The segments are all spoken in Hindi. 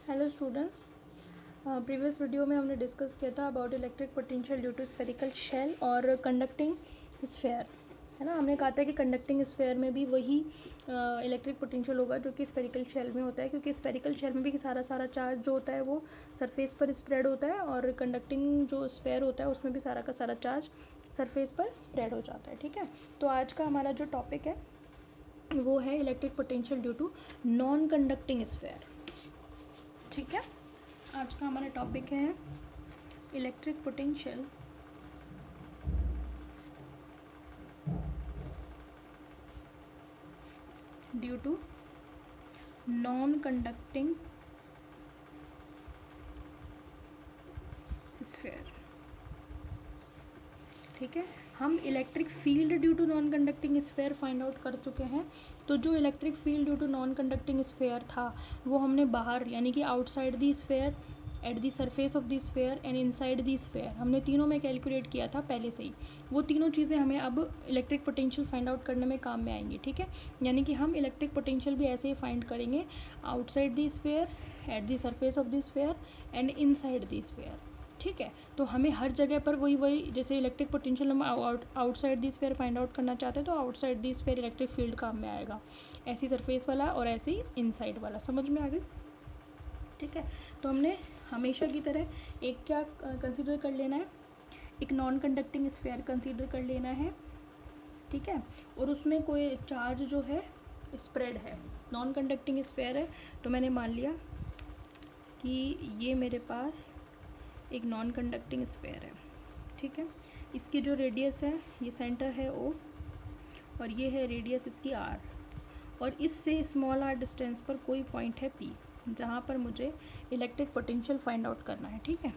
हेलो स्टूडेंट्स, प्रीवियस वीडियो में हमने डिस्कस किया था about electric potential due to spherical shell और कंडक्टिंग स्फेयर, है ना। हमने कहा था कि कंडक्टिंग स्फेयर में भी वही इलेक्ट्रिक पोटेंशियल होगा जो कि स्फेरिकल शेल में होता है, क्योंकि स्फेरिकल शेल में भी सारा चार्ज जो होता है वो सरफेस पर स्प्रेड होता है, और कंडक्टिंग जो स्फेयर होता है उसमें भी सारा का सारा चार्ज सरफेस पर स्प्रेड हो जाता है। ठीक है, तो आज का हमारा जो टॉपिक है वो है electric potential due to non conducting sphere. ठीक है, आज का हमारा टॉपिक है electric potential due to non conducting sphere. ठीक है, हम electric field due to non conducting sphere find out कर चुके हैं। तो जो electric field due to non conducting sphere था वो हमने बाहर, यानी कि outside the sphere, at the surface of the sphere and inside the sphere, हमने तीनों में कैलकुलेट किया था पहले से ही। वो तीनों चीज़ें हमें अब इलेक्ट्रिक पोटेंशियल फाइंड आउट करने में काम में आएंगी। ठीक है, यानी कि हम इलेक्ट्रिक पोटेंशियल भी ऐसे ही फाइंड करेंगे, outside the sphere, at the surface of the sphere and inside the sphere. ठीक है, तो हमें हर जगह पर वही जैसे इलेक्ट्रिक पोटेंशियल हम outside the sphere find out करना चाहते हैं तो outside the sphere electric field काम में आएगा, ऐसी सरफेस वाला और ऐसे ही इनसाइड वाला। समझ में आ गई? ठीक है, तो हमने हमेशा की तरह एक क्या कंसीडर कर लेना है, एक नॉन कंडक्टिंग स्फेयर कंसीडर कर लेना है। ठीक है, और उसमें कोई चार्ज जो है स्प्रेड है, नॉन कंडक्टिंग स्फेयर है, तो मैंने मान लिया कि ये मेरे पास एक नॉन कंडक्टिंग स्फेयर है। ठीक है, इसकी जो रेडियस है, ये सेंटर है O और ये है रेडियस इसकी R, और इससे स्मॉल r डिस्टेंस पर कोई पॉइंट है P जहाँ पर मुझे इलेक्ट्रिक पोटेंशियल फाइंड आउट करना है। ठीक है,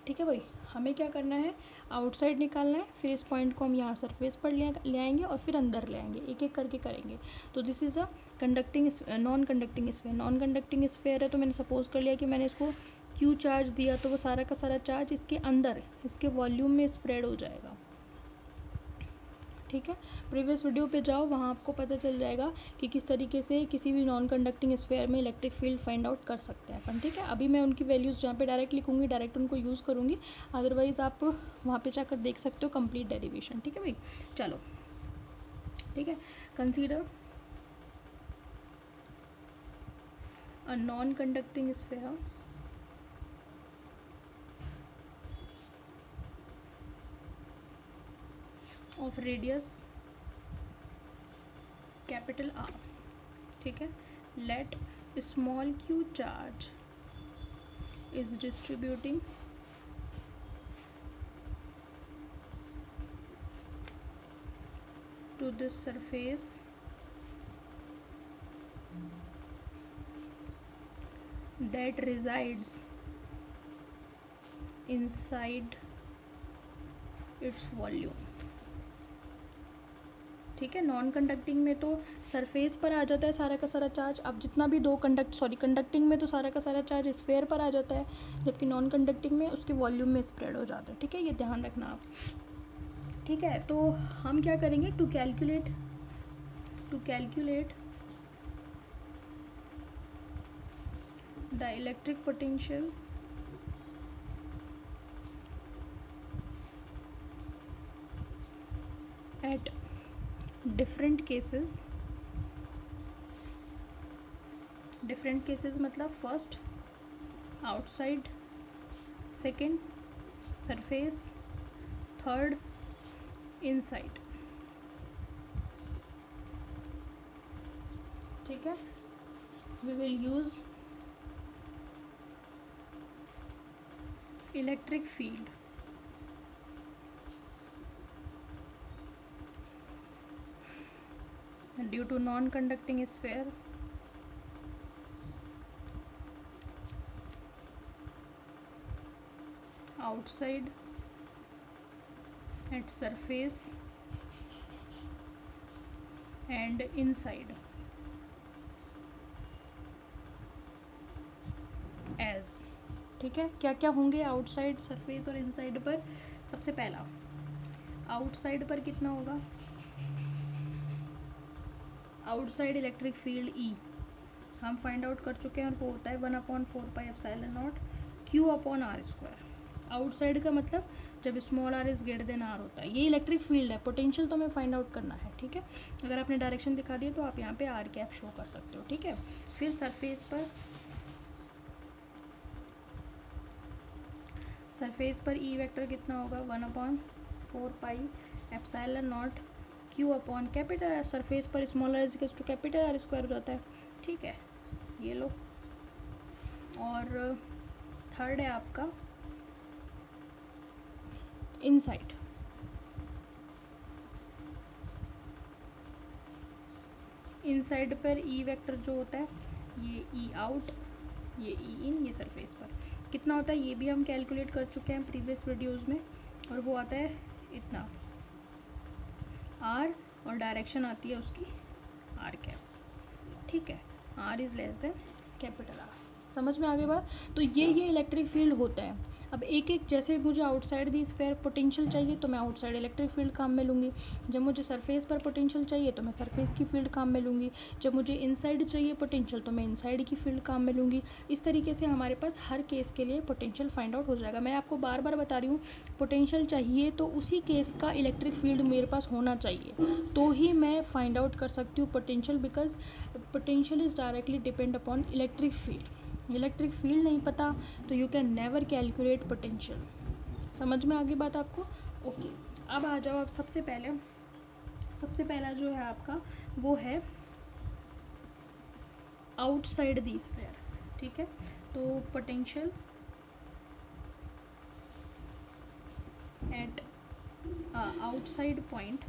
ठीक है भाई, हमें क्या करना है, आउटसाइड निकालना है, फिर इस पॉइंट को हम यहाँ सरफेस पर ले आएंगे और फिर अंदर ले आएंगे, एक एक करके करेंगे। तो this is a conducting non conducting sphere. Non conducting sphere है तो मैंने सपोज कर लिया कि मैंने इसको क्यू चार्ज दिया, तो वो सारा का सारा चार्ज इसके अंदर, इसके वॉल्यूम में स्प्रेड हो जाएगा। ठीक है, प्रीवियस वीडियो पे जाओ, वहाँ आपको पता चल जाएगा कि किस तरीके से किसी भी नॉन कंडक्टिंग स्फेयर में इलेक्ट्रिक फील्ड फाइंड आउट कर सकते हैं अपन। ठीक है, अभी मैं उनकी वैल्यूज़ जहाँ पे डायरेक्ट लिखूँगी डायरेक्ट उनको यूज़ करूँगी, अदरवाइज़ आप वहाँ पे जाकर देख सकते हो कंप्लीट डेरिवेशन। ठीक है भाई, चलो ठीक है, consider a non conducting sphere of radius capital R। ठीक है, let small q charge is distributing to this surface that resides inside its volume। ठीक है, नॉन कंडक्टिंग में तो सरफेस पर आ जाता है सारा का सारा चार्ज, अब जितना भी कंडक्टिंग में तो सारा का सारा चार्ज स्फेयर पर आ जाता है, जबकि नॉन कंडक्टिंग में उसके वॉल्यूम में स्प्रेड हो जाता है। ठीक है, ये ध्यान रखना आप। ठीक है, तो हम क्या करेंगे, to calculate the electric potential at different cases मतलब first outside, second surface, third inside. ठीक है, we will use electric field due to non conducting sphere outside at surface and inside as। ठीक है, क्या क्या होंगे आउटसाइड, सरफेस और इनसाइड पर? सबसे पहला आउटसाइड पर कितना होगा, आउटसाइड इलेक्ट्रिक फील्ड E, हम फाइंड आउट कर चुके हैं और वो होता है 1/4πε0 Q/r²। आउटसाइड का मतलब जब small r is greater than r होता है। ये इलेक्ट्रिक फील्ड है, पोटेंशियल तो हमें फाइंड आउट करना है, ठीक है। अगर आपने डायरेक्शन दिखा दिया तो आप यहाँ पे आर कैप शो कर सकते हो, ठीक है। फिर सरफेस पर ई वेक्टर कितना होगा 1/4πε0 Q/कैपिटल। सरफेस पर small r is equal to capital r square हो जाता है, ठीक है। ये लो। और थर्ड है आपका इनसाइड। इनसाइड पर ई वेक्टर जो होता है ये ई आउट, ये ई इन, ये सरफेस पर कितना होता है ये भी हम कैलकुलेट कर चुके हैं प्रीवियस वीडियोस में, और वो आता है इतना आर, और डायरेक्शन आती है उसकी आर कैप, ठीक है। R is less than capital r. समझ में आ गई बात। तो ये इलेक्ट्रिक फील्ड होता है। अब एक एक, जैसे मुझे आउटसाइड दी स्फीयर पोटेंशियल चाहिए तो मैं आउटसाइड इलेक्ट्रिक फील्ड काम में लूँगी। जब मुझे सरफेस पर पोटेंशियल चाहिए तो मैं सरफेस की फील्ड काम में लूँगी। जब मुझे इनसाइड चाहिए पोटेंशियल तो मैं इनसाइड की फील्ड काम में लूँगी। इस तरीके से हमारे पास हर केस के लिए पोटेंशियल फाइंड आउट हो जाएगा। मैं आपको बार बार बता रही हूँ, पोटेंशियल चाहिए तो उसी केस का इलेक्ट्रिक फील्ड मेरे पास होना चाहिए, तो ही मैं फाइंड आउट कर सकती हूँ potential, because potential is directly depend upon electric field. Electric field नहीं पता तो you can never calculate potential. समझ में आ गई बात आपको। ओके, अब आ जाओ। अब सबसे पहला जो है आपका वो है आउटसाइड दी स्फीयर, ठीक है। तो potential at outside point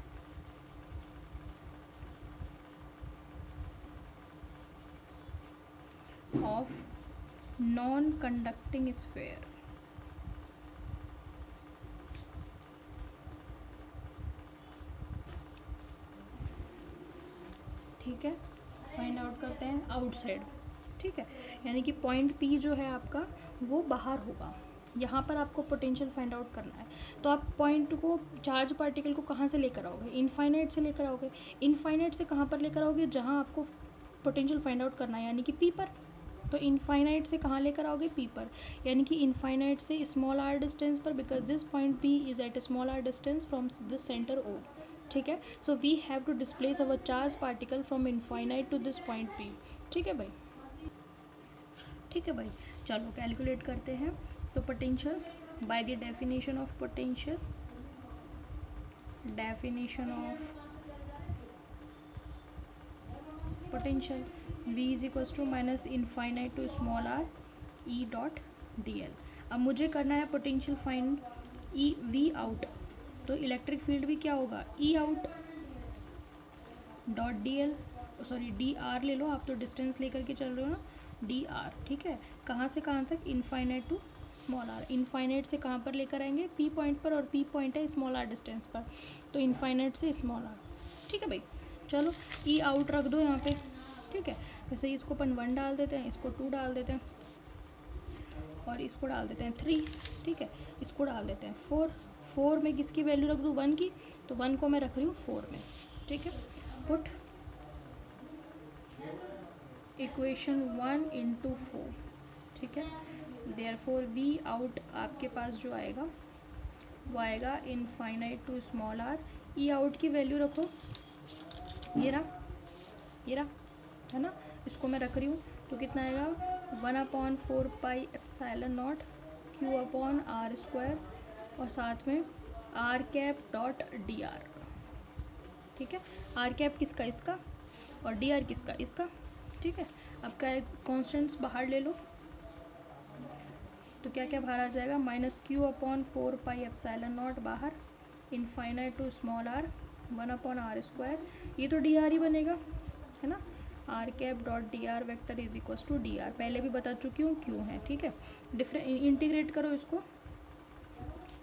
of non conducting sphere, ठीक है। फाइंड आउट करते हैं आउटसाइड, ठीक है। यानी कि पॉइंट पी जो है आपका वो बाहर होगा। यहाँ पर आपको पोटेंशियल फाइंड आउट करना है, तो आप पॉइंट को, चार्ज पार्टिकल को कहाँ से लेकर आओगे, इनफाइनाइट से लेकर आओगे। इनफाइनाइट से कहाँ पर लेकर आओगे, जहाँ आपको पोटेंशियल फाइंड आउट करना है, यानी कि पी पर। तो इनफाइनाइट से कहाँ लेकर आओगे, पी पर, यानी कि इनफाइनाइट से स्मॉल आर डिस्टेंस पर, because this point P is at small r distance from this centre O, ठीक है। So we have to displace our charge particle from infinite to this point P, ठीक है भाई, ठीक है भाई। चलो कैलकुलेट करते हैं। तो potential by the definition of potential, V is equals to minus infinite to small r E dot d l. अब मुझे करना है potential find E V out, तो इलेक्ट्रिक फील्ड भी क्या होगा, E out dot d l, sorry d r ले लो, आप तो डिस्टेंस लेकर के चल रहे हो ना, डी आर, ठीक है। कहाँ से कहाँ तक, infinite to small r. Infinite से कहाँ पर लेकर आएंगे, पी पॉइंट पर, और पी पॉइंट है स्मॉल आर डिस्टेंस पर, तो इनफाइनाइट से स्मॉल आर, ठीक है भाई। चलो ई आउट रख दो यहाँ पे, ठीक है। वैसे इसको अपन 1 डाल देते हैं, इसको 2 डाल देते हैं, और इसको डाल देते हैं 3, ठीक है। इसको डाल देते हैं 4 में किसकी वैल्यू रख दूँ, 1 की, तो 1 को मैं रख रही हूँ 4 में, ठीक है। पुट इक्वेशन 1 इंटू 4, ठीक है। देयरफॉर वी आउट आपके पास जो आएगा वो आएगा infinite to small r. E out की वैल्यू रखो, ये रहा, ये रहा, है ना। इसको मैं रख रही हूँ, तो कितना आएगा 1/4πε0 Q/r², और साथ में r cap dot d r, ठीक है। आर कैप किसका, इसका, और डी आर किसका, इसका, ठीक है। अब क्या कॉन्स्टेंट्स बाहर ले लो, तो क्या क्या बाहर आ जाएगा, -Q/4πε0 बाहर, infinite to small are 1/r², ये तो डी आर ही बनेगा, है ना। R cap dot d r vector is equals to d r, पहले भी बता चुकी हूँ क्यों है, ठीक है। इंटीग्रेट करो इसको,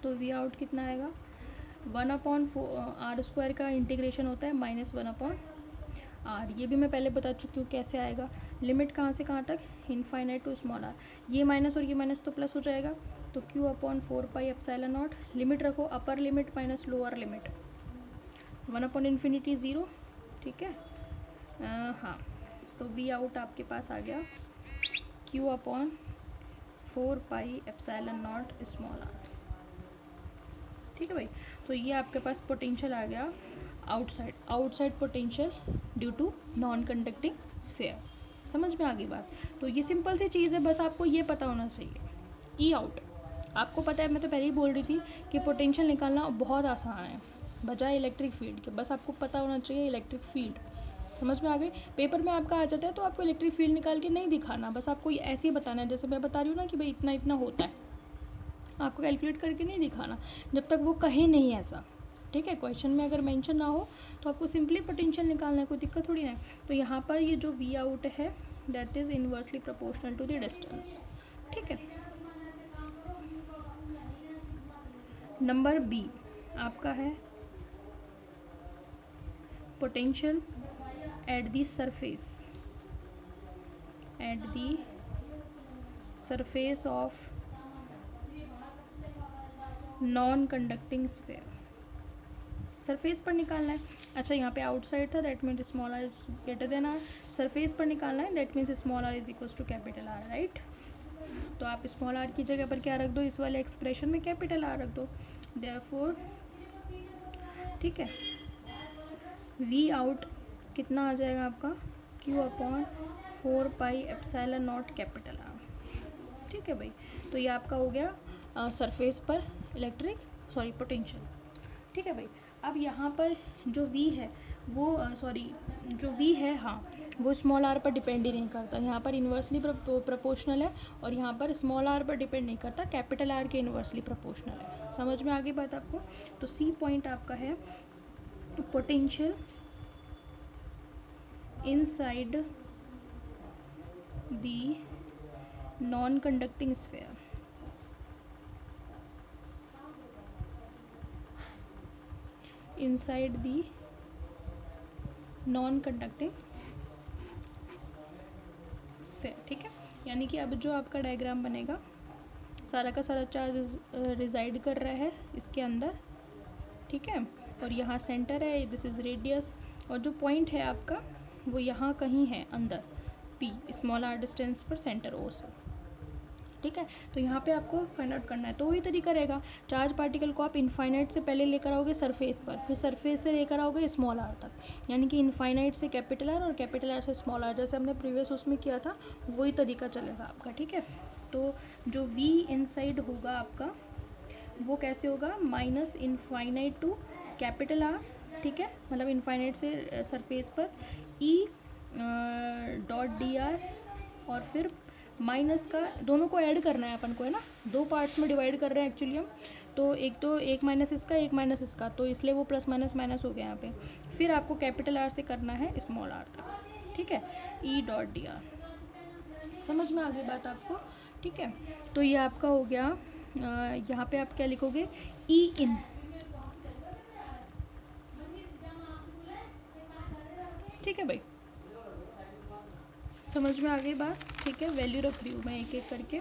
तो वी आउट कितना आएगा, 1/r² का इंटीग्रेशन होता है -1/r, ये भी मैं पहले बता चुकी हूँ कैसे आएगा। लिमिट कहाँ से कहाँ तक, इनफाइनाइट टू स्मॉल आर, ये माइनस और ये माइनस तो प्लस हो जाएगा, तो Q/4πε0, लिमिट रखो, अपर लिमिट माइनस लोअर लिमिट, 1/∞ 0, ठीक है। हाँ, तो वी आउट आपके पास आ गया Q अपॉन 4πε0 स्मॉल आर। ठीक है भाई, तो ये आपके पास पोटेंशियल आ गया outside potential due to non conducting sphere. समझ में आ गई बात? तो ये सिंपल सी चीज़ है, बस आपको ये पता होना चाहिए। ई आउट आपको पता है, मैं तो पहले ही बोल रही थी कि पोटेंशियल निकालना बहुत आसान है बजाय इलेक्ट्रिक फील्ड के। बस आपको पता होना चाहिए इलेक्ट्रिक फील्ड। समझ में आ गई? पेपर में आपका आ जाता है तो आपको इलेक्ट्रिक फील्ड निकाल के नहीं दिखाना, बस आपको ऐसे ही बताना है जैसे मैं बता रही हूँ ना कि भाई इतना इतना होता है, आपको कैलकुलेट करके नहीं दिखाना जब तक वो कहे नहीं ऐसा। ठीक है, क्वेश्चन में अगर मेंशन ना हो तो आपको सिंपली पोटेंशियल निकालना है, कोई दिक्कत थोड़ी ना है। तो यहाँ पर ये जो वी आउट है that is inversely proportional to the distance. ठीक है, नंबर बी आपका है potential at the surface of non conducting sphere. Surface पर निकालना है। अच्छा, यहाँ पे आउटसाइड था, that means small r is greater than r. Surface पर निकालना है, that means small r is equals to capital r, right. तो आप स्मॉल आर की जगह पर क्या रख दो, इस वाले एक्सप्रेशन में कैपिटल आर रख दो। देयरफॉर ठीक है, वी आउट कितना आ जाएगा आपका Q अपॉन 4πε0 कैपिटल आर। ठीक है भाई, तो ये आपका हो गया सरफेस पर इलेक्ट्रिक पोटेंशियल। ठीक है भाई, अब यहाँ पर जो V है वो जो V है, हाँ, वो स्मॉल आर पर डिपेंड ही नहीं करता। यहाँ पर इन्वर्सली प्रोपोर्शनल है और यहाँ पर स्मॉल आर पर डिपेंड नहीं करता, कैपिटल आर के इन्वर्सली प्रोपोर्शनल है। समझ में आ गई बात आपको? तो सी पॉइंट आपका है potential inside the non conducting sphere. Inside the non conducting sphere. ठीक है, यानी कि अब जो आपका डायग्राम बनेगा, सारा का सारा चार्ज रिजाइड कर रहा है इसके अंदर। ठीक है, और यहाँ सेंटर है, दिस इज़ रेडियस, और जो पॉइंट है आपका वो यहाँ कहीं है अंदर, P स्मॉल आर डिस्टेंस पर सेंटर O से। ठीक है, तो यहाँ पे आपको फाइंड आउट करना है। तो वही तरीका रहेगा, चार्ज पार्टिकल को आप इनफाइनाइट से पहले लेकर आओगे सरफेस पर, फिर सरफेस से लेकर आओगे स्मॉल आर तक, यानी कि इनफाइनाइट से कैपिटल आर और कैपिटल आर से स्मॉल आर, जैसे हमने प्रीवियस उसमें किया था वही तरीका चलेगा आपका। ठीक है, तो जो V इनसाइड होगा आपका वो कैसे होगा, minus infinite to capital r. ठीक है, मतलब इनफाइनाइट से सरफेस पर E डॉट डी आर, और फिर माइनस का, दोनों को ऐड करना है अपन को, है ना, दो पार्ट्स में डिवाइड कर रहे हैं एक्चुअली हम। तो एक माइनस इसका, एक माइनस इसका, तो इसलिए वो प्लस माइनस माइनस हो गया यहाँ पे। फिर आपको कैपिटल आर से करना है स्मॉल आर तक। ठीक है, ई डॉट डी आर। समझ में आ गई बात आपको? ठीक है, तो ये आपका हो गया। यहाँ पे आप क्या लिखोगे, ई इन। ठीक है भाई, समझ में आ गई बात? ठीक है, वैल्यू रख रही हूँ मैं एक एक करके।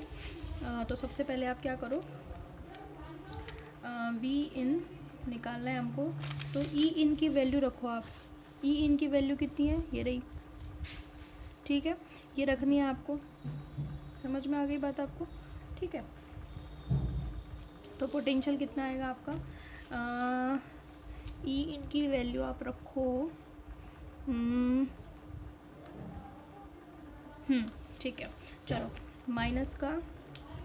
तो सबसे पहले आप क्या करो, वी इन निकालना है हमको, तो ई इन की वैल्यू रखो आप। ई इन की वैल्यू कितनी है, ये रही। ठीक है, ये रखनी है आपको। समझ में आ गई बात आपको? ठीक है, तो पोटेंशियल कितना आएगा आपका, ई इन की वैल्यू आप रखो, ठीक है, चलो, माइनस का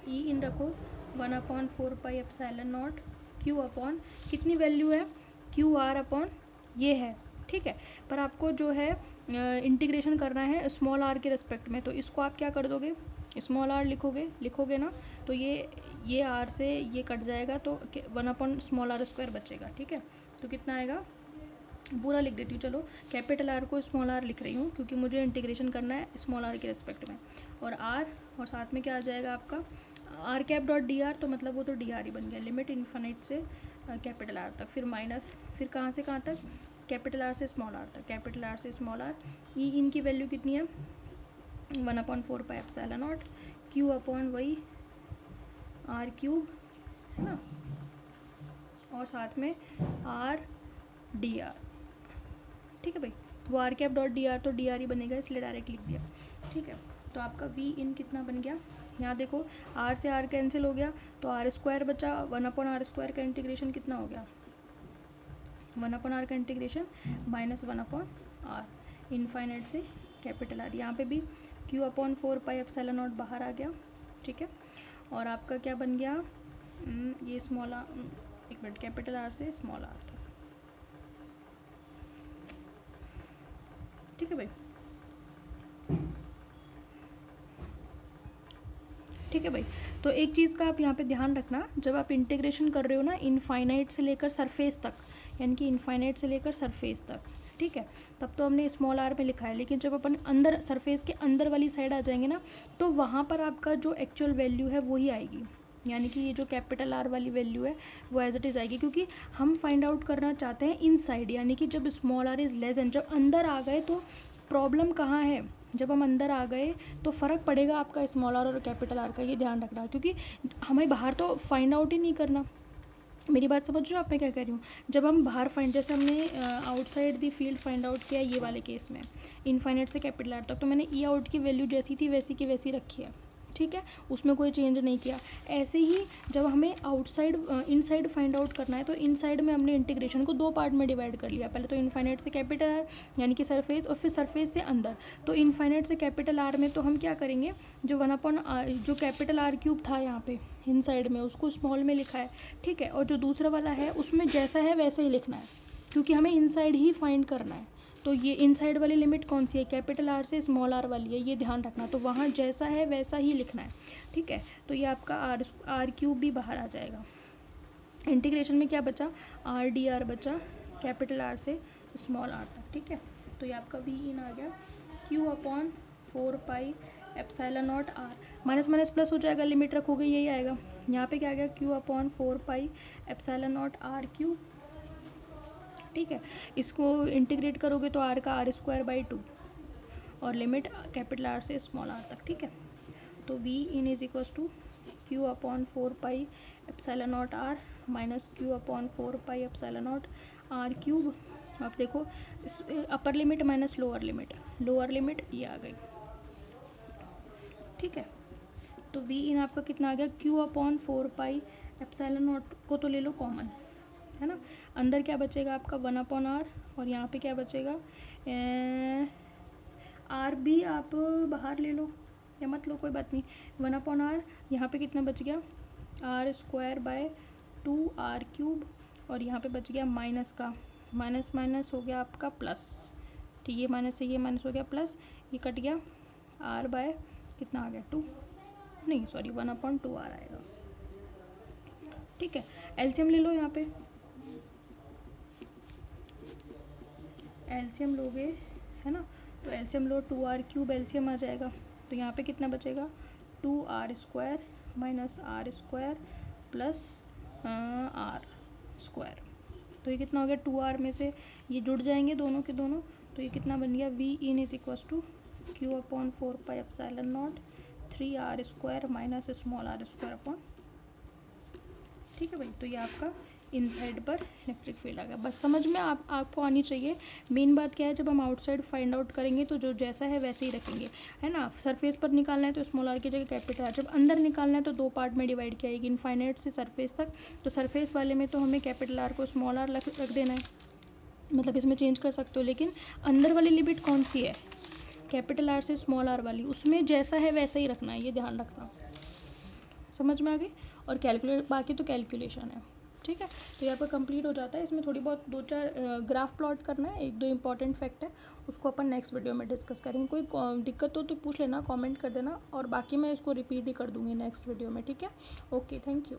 ई इन रखो 1/4πε0 Q अपॉन कितनी वैल्यू है, क्यू आर अपॉन ये है। ठीक है, पर आपको जो है इंटीग्रेशन करना है स्मॉल आर के रिस्पेक्ट में, तो इसको आप क्या कर दोगे, स्मॉल आर लिखोगे ना, तो ये आर से ये कट जाएगा, तो 1/स्मॉल आर² बचेगा। ठीक है, तो कितना आएगा, पूरा लिख देती हूँ, चलो, कैपिटल आर को स्मॉल आर लिख रही हूँ क्योंकि मुझे इंटीग्रेशन करना है स्मॉल आर के रिस्पेक्ट में, और आर, और साथ में क्या आ जाएगा आपका r cap dot d r, तो मतलब वो तो डी आर ही बन गया, लिमिट इन्फिनिट से कैपिटल आर तक, फिर माइनस, फिर कहाँ से कहाँ तक, कैपिटल आर से स्मॉल आर तक, कैपिटल आर से स्मॉल आर। ई इनकी वैल्यू कितनी है, 1/4πε0 Q अपॉन वही R³ है ना, और साथ में आर डी आर। ठीक है भाई, वो r cap dot d r तो डी आर ही बनेगा, इसलिए डायरेक्ट लिख दिया। ठीक है, तो आपका वी इन कितना बन गया, यहाँ देखो आर से आर कैंसिल हो गया तो आर स्क्वायर बचा, 1/r² का इंटीग्रेशन कितना हो गया, 1/r का इंटीग्रेशन -1/r, इनफाइनाइट से कैपिटल आर, यहाँ पे भी Q/4πε0 बाहर आ गया। ठीक है, और आपका क्या बन गया, ये स्मॉल आर, एक मिनट, कैपिटल आर से स्मॉल आर तक। ठीक है भाई, ठीक है भाई। तो एक चीज़ का आप यहाँ पे ध्यान रखना, जब आप इंटीग्रेशन कर रहे हो ना इनफाइनाइट से लेकर सरफेस तक, यानी कि इनफाइनाइट से लेकर सरफेस तक, ठीक है, तब तो हमने स्मॉल आर में लिखा है, लेकिन जब अपन अंदर सरफेस के अंदर वाली साइड आ जाएंगे ना, तो वहाँ पर आपका जो एक्चुअल वैल्यू है वही आएगी, यानी कि ये जो कैपिटल आर वाली वैल्यू है वो एज इट इज़ आएगी, क्योंकि हम फाइंड आउट करना चाहते हैं इन साइड, यानी कि जब small r is less than, जब अंदर आ गए तो प्रॉब्लम कहाँ है, जब हम अंदर आ गए तो फ़र्क पड़ेगा आपका स्मॉल आर और कैपिटल आर का, ये ध्यान रखना, क्योंकि हमें बाहर तो फाइंड आउट ही नहीं करना। मेरी बात समझ रहे हो आप, मैं क्या कह रही हूँ, जब हम बाहर फाइंड, जैसे हमने outside the field find out किया ये वाले केस में, इनफाइनाइट से कैपिटल आर तक, तो मैंने ई आउट की वैल्यू जैसी थी वैसी की वैसी रखी है। ठीक है, उसमें कोई चेंज नहीं किया। ऐसे ही जब हमें आउटसाइड इनसाइड फाइंड आउट करना है तो इनसाइड में हमने इंटीग्रेशन को दो पार्ट में डिवाइड कर लिया, पहले तो इनफाइनाइट से कैपिटल आर यानी कि सरफेस, और फिर सरफेस से अंदर। तो इनफाइनाइट से कैपिटल आर में तो हम क्या करेंगे, जो 1/r जो कैपिटल आर क्यूब था यहाँ पे इनसाइड में, उसको स्मॉल में लिखा है। ठीक है, और जो दूसरा वाला है उसमें जैसा है वैसे ही लिखना है, क्योंकि हमें इनसाइड ही फाइंड करना है। तो ये इनसाइड वाली लिमिट कौन सी है, कैपिटल आर से स्मॉल आर वाली है, ये ध्यान रखना, तो वहाँ जैसा है वैसा ही लिखना है। ठीक है, तो ये आपका आर क्यूब भी बाहर आ जाएगा। इंटीग्रेशन में क्या बचा, आर डी आर बचा, कैपिटल आर से स्मॉल आर तक। ठीक है, तो ये आपका वी इन आ गया Q/4πε0 r, minus minus plus हो जाएगा, लिमिट रखोगे यही आएगा। यहाँ पे क्या आ गया Q/4πε0 आर क्यूब। ठीक है, इसको इंटीग्रेट करोगे तो आर का r²/2 और लिमिट कैपिटल आर से स्मॉल आर तक। ठीक है, तो V in is equals to Q/4πε0 r minus Q/4πε0 r cube. अब देखो इस upper limit minus lower limit ये आ गई। ठीक है, तो वी इन आपका कितना आ गया, Q/4πε0 को तो ले लो कॉमन, है ना, अंदर क्या बचेगा आपका 1/r, और यहाँ पे क्या बचेगा, आर भी आप बाहर ले लो या मत लो कोई बात नहीं, 1/r, यहाँ पे कितना बच गया r²/2 आर क्यूब, और यहाँ पे बच गया माइनस का, माइनस माइनस हो गया आपका प्लस। ठीक, ये माइनस से ये माइनस हो गया प्लस, ये कट गया, r/ कितना आ गया 2, नहीं सॉरी 1/2 आर आएगा। ठीक है, एलसीएम ले लो, यहाँ पे एलसीएम लोगे, है ना, तो एलसीएम लो, 2r³ एलसीएम आ जाएगा, तो यहाँ पे कितना बचेगा 2r² minus r² plus r², तो ये कितना हो गया 2r में से ये जुड़ जाएंगे दोनों के दोनों, तो ये कितना बन गया V in is equals to Q/4πε0 3r² minus small r²। ठीक है भाई, तो ये आपका इनसाइड पर इलेक्ट्रिक फील्ड आ गया। बस समझ में आपको आनी चाहिए। मेन बात क्या है, जब हम आउटसाइड फाइंड आउट करेंगे तो जो जैसा है वैसे ही रखेंगे, है ना। सरफेस पर निकालना है तो स्मॉल आर की जगह कैपिटल आर, जब अंदर निकालना है तो दो पार्ट में डिवाइड किया जाएगी, इनफाइनाइट से सरफेस तक। तो सरफेस वाले में तो हमें कैपिटल आर को स्मॉल आर रख देना है, मतलब इसमें चेंज कर सकते हो, लेकिन अंदर वाली लिमिट कौन सी है, कैपिटल आर से स्मॉल आर वाली, उसमें जैसा है वैसा ही रखना है, ये ध्यान रखना। समझ में आ गई। और कैलकुलेट, बाकी तो कैलकुलेशन है। ठीक है, तो ये आपका कंप्लीट हो जाता है। इसमें थोड़ी बहुत 2-4 ग्राफ प्लॉट करना है, 1-2 इंपॉर्टेंट फैक्ट है, उसको अपन नेक्स्ट वीडियो में डिस्कस करेंगे। कोई दिक्कत हो तो पूछ लेना, कमेंट कर देना, और बाकी मैं इसको रिपीट ही कर दूँगी नेक्स्ट वीडियो में। ठीक है, ओके, थैंक यू।